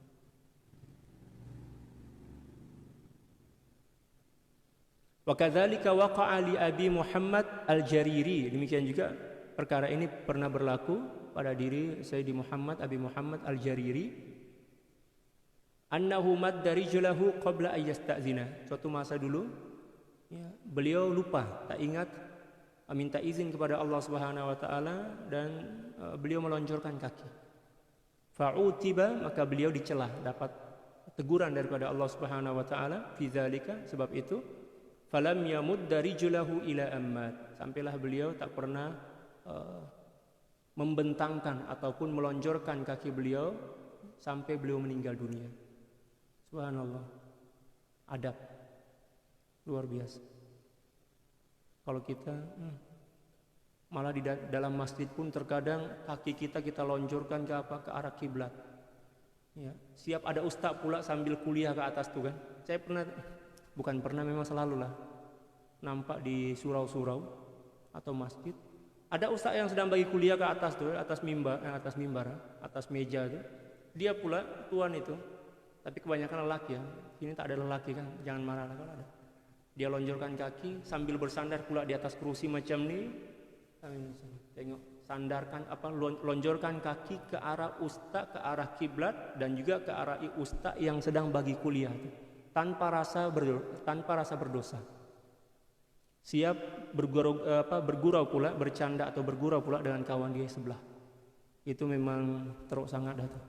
Wa kadzalika waqa'a li Abi Muhammad Al-Jariri. Demikian juga perkara ini pernah berlaku pada diri Sayyidi Muhammad Abi Muhammad Al-Jariri. Annahu madda rijlahu qabla an yasta'zina. Suatu masa dulu ya, beliau lupa, tak ingat minta izin kepada Allah Subhanahu wa taala dan beliau melonjorkan kaki. Fa'utiba, maka beliau dicela, dapat teguran daripada Allah Subhanahu wa taala fi dzalika, sebab itu falam yamudda rijlahu ila ammad. Sampailah beliau tak pernah membentangkan ataupun melonjorkan kaki beliau sampai beliau meninggal dunia. Subhanallah. Adab luar biasa. Kalau kita malah di dalam masjid pun terkadang kaki kita lonjorkan ke arah kiblat. Ya, siap ada ustaz pula sambil kuliah ke atas tuh kan. Saya memang selalu lah nampak di surau-surau atau masjid. Ada ustaz yang sedang bagi kuliah ke atas tuh, atas meja tuh. Dia pula tuan itu. Tapi kebanyakan lelaki ya. Ini tak ada lelaki kan, jangan marah lah kalau ada. Dia lonjorkan kaki sambil bersandar pula di atas kerusi macam ni. Tengok, sandarkan lonjorkan kaki ke arah ustaz, ke arah kiblat dan juga ke arah ustaz yang sedang bagi kuliah tuh. Tanpa rasa berdosa. Siap bergurau pula, bercanda atau bergurau pula dengan kawan dia sebelah. Itu memang teruk sangat dah tuh.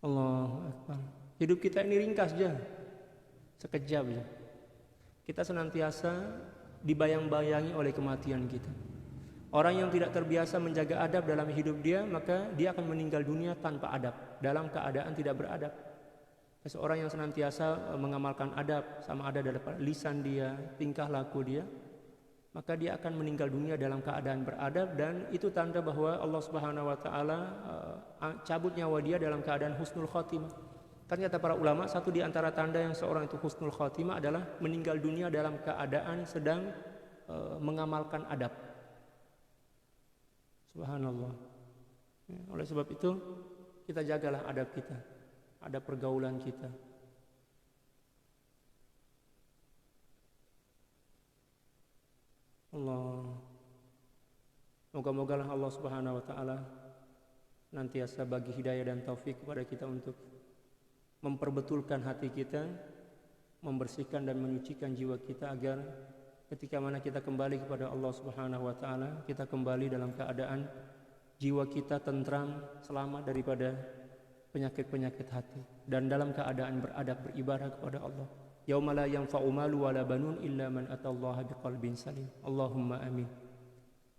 Allahu Akbar. Hidup kita ini ringkas aja, sekejap aja. Kita senantiasa dibayang-bayangi oleh kematian kita. Orang yang tidak terbiasa menjaga adab dalam hidup dia, maka dia akan meninggal dunia tanpa adab, dalam keadaan tidak beradab. Seorang yang senantiasa mengamalkan adab, sama ada dalam lisan dia, tingkah laku dia, maka dia akan meninggal dunia dalam keadaan beradab, dan itu tanda bahwa Allah Subhanahu wa taala cabut nyawa dia dalam keadaan husnul khotimah. Kan kata para ulama, satu di antara tanda yang seorang itu husnul khotimah adalah meninggal dunia dalam keadaan sedang mengamalkan adab. Subhanallah. Oleh sebab itu kita jagalah adab kita, adab pergaulan kita. Allah, moga-mogalah Allah Subhanahu wa taala nantiasa bagi hidayah dan taufik kepada kita untuk memperbetulkan hati kita, membersihkan dan menyucikan jiwa kita, agar ketika mana kita kembali kepada Allah Subhanahu wa taala, kita kembali dalam keadaan jiwa kita tentram, selamat daripada penyakit-penyakit hati, dan dalam keadaan beradab, beribadah kepada Allah. Yauma la yanfa'u malu wala banun illa man atallaha biqalbin salim. Allahumma amin.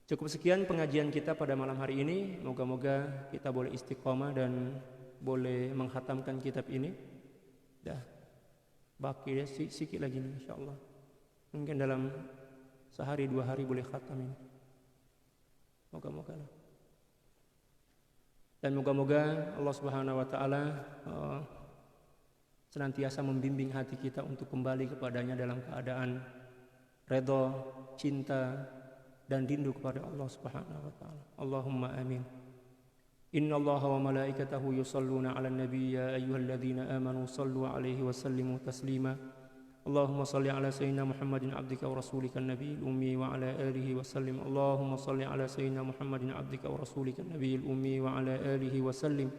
Cukup sekian pengajian kita pada malam hari ini. Moga-moga kita boleh istiqomah dan boleh menghatamkan kitab ini. Dah baki ya, sikit lagi nih insyaallah. Mungkin dalam sehari 2 hari boleh khatam ini. Moga-moga lah. Dan moga-moga Allah Subhanahu wa taala senantiasa membimbing hati kita untuk kembali kepadanya dalam keadaan redha, cinta dan rindu kepada Allah Subhanahu wa taala. Allahumma amin. Innallaha wa malaikatahu yusholluna 'alan nabiy ya ayyuhalladzina amanu shallu 'alaihi wa sallimu taslima. Allahumma shalli 'ala sayyidina Muhammadin 'abdika wa rasulika an-nabiyil ummi wa 'ala alihi wa sallim. Allahumma shalli 'ala sayyidina Muhammadin 'abdika wa rasulika an-nabiyil ummi wa 'ala alihi wa sallim.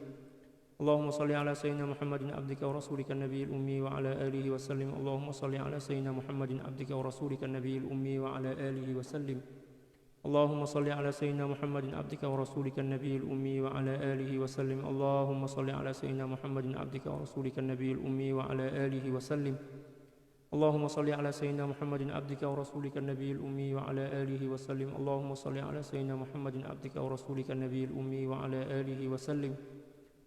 Allahumma salli ala sayyidina Muhammadin 'abdika wa rasulika an-nabiyil ummi wa 'ala alihi wa sallim. Allahumma salli ala sayyidina Muhammadin 'abdika wa rasulika an-nabiyil ummi wa 'ala alihi wa sallim. Allahumma salli ala sayyidina Muhammadin 'abdika wa rasulika an-nabiyil ummi wa 'ala alihi wa sallim. Allahumma salli ala sayyidina Muhammadin 'abdika wa rasulika an-nabiyil ummi wa 'ala alihi wa sallim. Allahumma salli ala sayyidina Muhammadin 'abdika wa rasulika an-nabiyil ummi wa 'ala alihi wa sallim. Allahumma salli ala sayyidina Muhammadin 'abdika wa rasulika an-nabiyil ummi wa 'ala alihi wa sallim.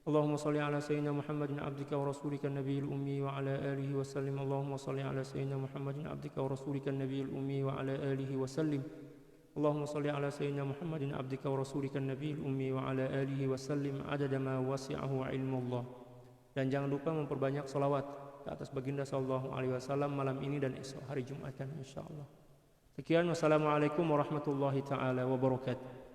Allahumma salli ala sayyidina Muhammadin 'abdika wa rasulika an-nabiyil ummi wa 'ala alihi wa sallim. Allahumma salli ala sayyidina Muhammadin 'abdika wa rasulika an-nabiyil ummi wa 'ala alihi wa sallim. Allahumma salli ala sayyidina Muhammadin 'abdika wa rasulika an-nabiyil ummi wa 'ala alihi wa sallim adada ma wasi'ahu 'ilmullah. Dan jangan lupa memperbanyak salawat ke atas baginda sallallahu alaihi wasallam malam ini dan esok hari Jumat insyaallah. Sekian, wassalamualaikum warahmatullahi taala wabarakatuh.